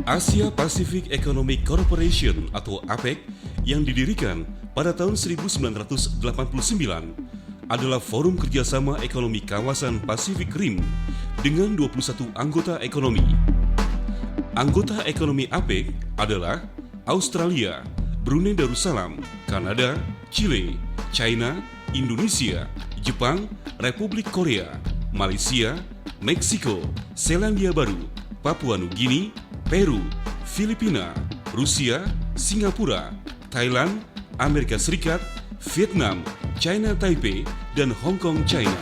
Asia Pacific Economic Corporation atau APEC yang didirikan pada tahun 1989 adalah forum kerjasama ekonomi kawasan Pasifik Rim dengan 21 anggota ekonomi. Anggota ekonomi APEC adalah Australia, Brunei Darussalam, Kanada, Chile, China, Indonesia, Jepang, Republik Korea, Malaysia, Meksiko, Selandia Baru, Papua Nugini, Peru, Filipina, Rusia, Singapura, Thailand, Amerika Serikat, Vietnam, China Taipei, dan Hong Kong, China.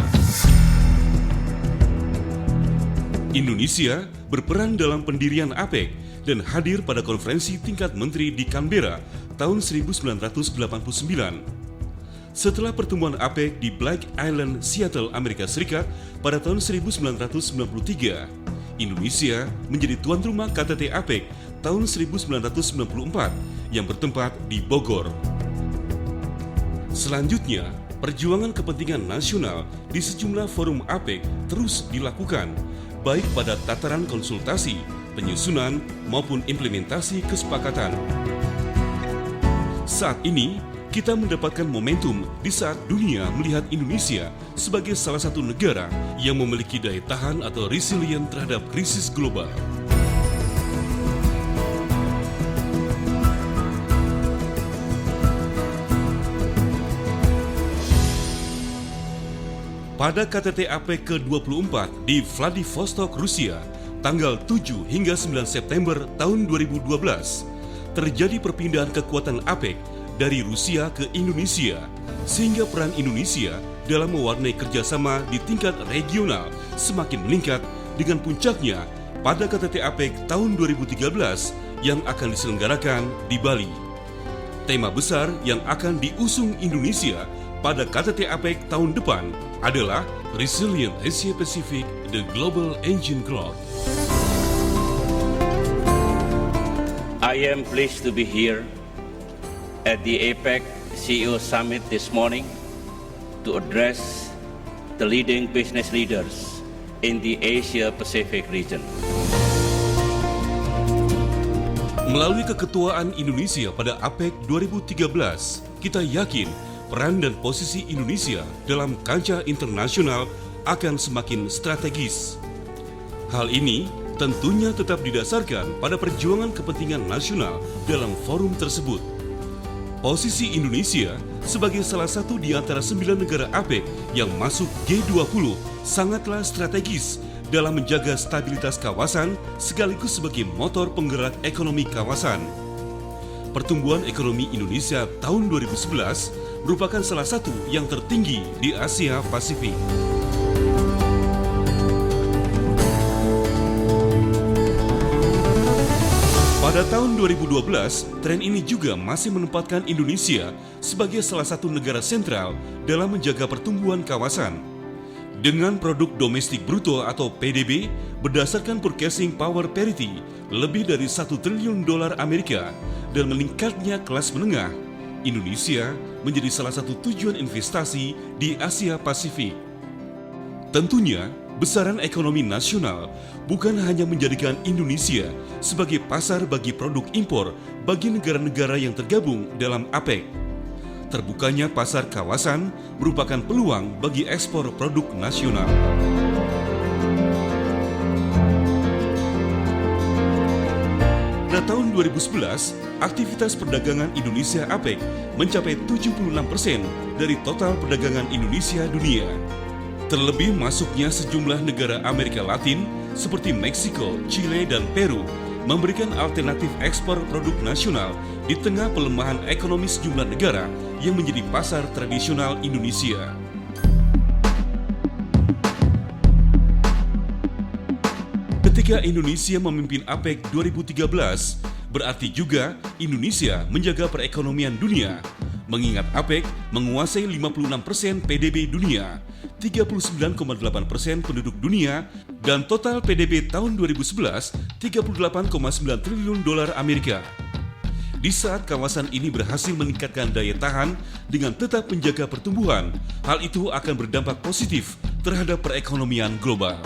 Indonesia berperan dalam pendirian APEC dan hadir pada konferensi tingkat menteri di Canberra tahun 1989. Setelah pertemuan APEC di Black Island, Seattle, Amerika Serikat pada tahun 1993, Indonesia menjadi tuan rumah KTT APEC tahun 1994 yang bertempat di Bogor. Selanjutnya, perjuangan kepentingan nasional di sejumlah forum APEC terus dilakukan, baik pada tataran konsultasi, penyusunan, maupun implementasi kesepakatan. Saat ini, kita mendapatkan momentum di saat dunia melihat Indonesia sebagai salah satu negara yang memiliki daya tahan atau resilient terhadap krisis global. Pada KTT APEC ke-24 di Vladivostok, Rusia, tanggal 7 hingga 9 September tahun 2012, terjadi perpindahan kekuatan APEC dari Rusia ke Indonesia, sehingga peran Indonesia dalam mewarnai kerjasama di tingkat regional semakin meningkat dengan puncaknya pada KTT APEC tahun 2013 yang akan diselenggarakan di Bali. Tema besar yang akan diusung Indonesia pada KTT APEC tahun depan adalah Resilient Asia Pacific, the Global Engine Growth. I am pleased to be here at the APEC CEO Summit this morning to address the leading business leaders in the Asia-Pacific region. Melalui keketuaan Indonesia pada APEC 2013, kita yakin peran dan posisi Indonesia dalam kancah internasional akan semakin strategis. Hal ini tentunya tetap didasarkan pada perjuangan kepentingan nasional dalam forum tersebut. Posisi Indonesia sebagai salah satu di antara 9 negara APEC yang masuk G20 sangatlah strategis dalam menjaga stabilitas kawasan sekaligus sebagai motor penggerak ekonomi kawasan. Pertumbuhan ekonomi Indonesia tahun 2011 merupakan salah satu yang tertinggi di Asia Pasifik. Pada tahun 2012, tren ini juga masih menempatkan Indonesia sebagai salah satu negara sentral dalam menjaga pertumbuhan kawasan. Dengan produk domestik bruto atau PDB berdasarkan Purchasing Power Parity lebih dari $1 triliun Amerika dan meningkatnya kelas menengah, Indonesia menjadi salah satu tujuan investasi di Asia Pasifik. Tentunya, besaran ekonomi nasional bukan hanya menjadikan Indonesia sebagai pasar bagi produk impor bagi negara-negara yang tergabung dalam APEC. Terbukanya pasar kawasan merupakan peluang bagi ekspor produk nasional. Pada tahun 2011, aktivitas perdagangan Indonesia APEC mencapai 76% dari total perdagangan Indonesia dunia. Terlebih masuknya sejumlah negara Amerika Latin seperti Meksiko, Chile, dan Peru memberikan alternatif ekspor produk nasional di tengah pelemahan ekonomi sejumlah negara yang menjadi pasar tradisional Indonesia. Ketika Indonesia memimpin APEC 2013, berarti juga Indonesia menjaga perekonomian dunia, mengingat APEC menguasai 56% PDB dunia, 39,8% penduduk dunia, dan total PDB tahun 2011 $38,9 triliun Amerika. Di saat kawasan ini berhasil meningkatkan daya tahan dengan tetap menjaga pertumbuhan, hal itu akan berdampak positif terhadap perekonomian global.